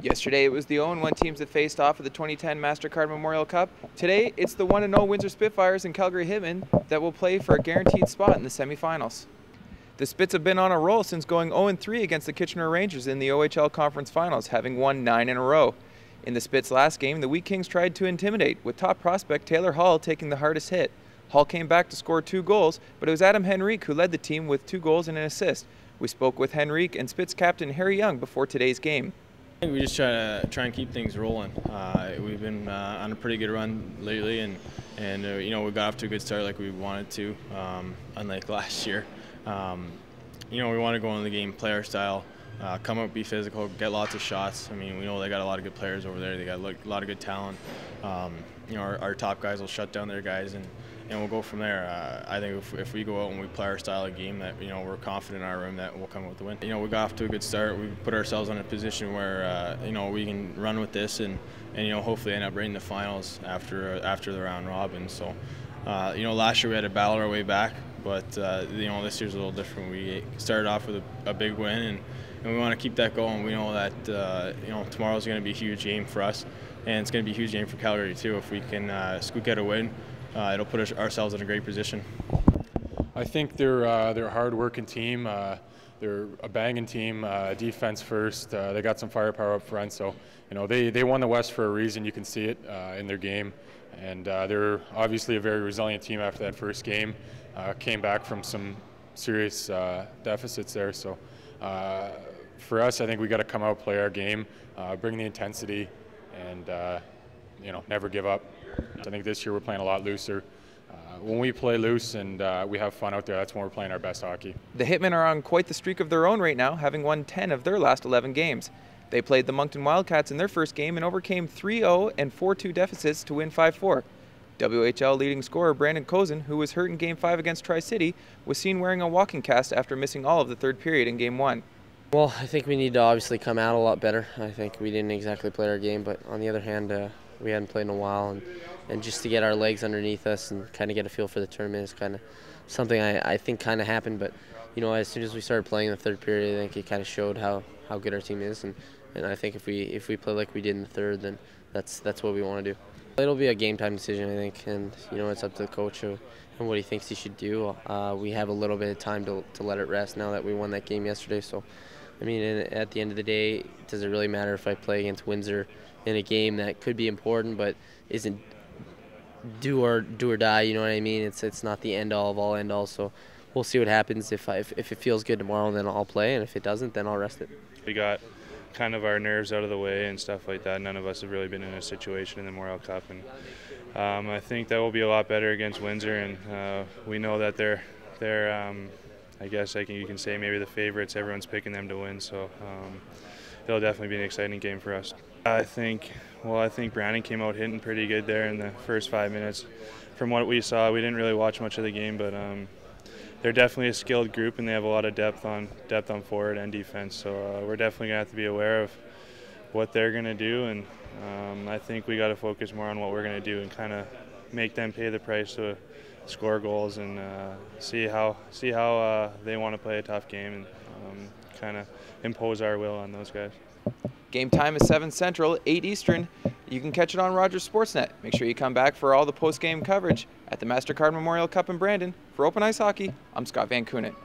Yesterday it was the 0-1 teams that faced off at the 2010 MasterCard Memorial Cup. Today it's the 1-0 Windsor Spitfires and Calgary Hitmen that will play for a guaranteed spot in the semifinals. The Spits have been on a roll since going 0-3 against the Kitchener Rangers in the OHL Conference Finals, having won 9 in a row. In the Spits' last game, the Wheat Kings tried to intimidate, with top prospect Taylor Hall taking the hardest hit. Hall came back to score 2 goals, but it was Adam Henrique who led the team with 2 goals and an assist. We spoke with Henrique and Spits captain Harry Young before today's game. I think we just try and keep things rolling. We've been on a pretty good run lately, and you know, we got off to a good start like we wanted to, unlike last year. You know, we want to go into the game, play our style, come up, be physical, get lots of shots. I mean, we know they got a lot of good players over there. They got a lot of good talent. You know, our top guys will shut down their guys, and we'll go from there. I think if we go out and we play our style of game, that, you know, we're confident in our room that we'll come out with the win. You know, we got off to a good start. We put ourselves in a position where you know, we can run with this and you know, hopefully end up bringing the finals after the round robin. So you know, last year we had to battle our way back, but you know, this year's a little different. We started off with a big win, and we want to keep that going. We know that you know, tomorrow's going to be a huge game for us, and it's going to be a huge game for Calgary too. If we can squeak out a win, it'll put ourselves in a great position. I think they're a hard-working team. They're a banging team, defense first. They got some firepower up front, so you know, they won the West for a reason. You can see it in their game, and they're obviously a very resilient team after that first game. Came back from some serious deficits there, so for us, I think we got to come out, play our game, bring the intensity, and you know, never give up. I think this year we're playing a lot looser. When we play loose and we have fun out there, that's when we're playing our best hockey. The Hitmen are on quite the streak of their own right now, having won 10 of their last 11 games. They played the Moncton Wildcats in their first game and overcame 3-0 and 4-2 deficits to win 5-4. WHL leading scorer Brandon Cozen, who was hurt in Game 5 against Tri-City, was seen wearing a walking cast after missing all of the third period in Game 1. Well, I think we need to obviously come out a lot better. I think we didn't exactly play our game, but on the other hand, we hadn't played in a while, and just to get our legs underneath us and kind of get a feel for the tournament is kind of something I think kind of happened. But you know, as soon as we started playing in the third period, I think it kind of showed how good our team is, and I think if we play like we did in the third, then that's what we want to do. It'll be a game time decision, I think, and you know, it's up to the coach and what he thinks he should do. We have a little bit of time to let it rest now that we won that game yesterday. So, I mean, at the end of the day, does it really matter if I play against Windsor in a game that could be important but isn't do or die? You know what I mean? It's not the end all of all end all. So we'll see what happens. If it feels good tomorrow, then I'll play, and if it doesn't, then I'll rest it. We got kind of our nerves out of the way and stuff like that. None of us have really been in a situation in the Memorial Cup, and I think that will be a lot better against Windsor, and we know that they're I guess you can say maybe the favorites. Everyone's picking them to win, so it'll definitely be an exciting game for us. I think Brandon came out hitting pretty good there in the first 5 minutes. From what we saw, we didn't really watch much of the game, but they're definitely a skilled group, and they have a lot of depth on forward and defense. So we're definitely gonna have to be aware of what they're gonna do, and I think we got to focus more on what we're gonna do and kind of make them pay the price to score goals and see how they want to play a tough game, and kind of impose our will on those guys. Game time is 7 Central, 8 Eastern. You can catch it on Rogers Sportsnet. Make sure you come back for all the post-game coverage at the MasterCard Memorial Cup in Brandon. For Open Ice Hockey, I'm Scott Van Koenen.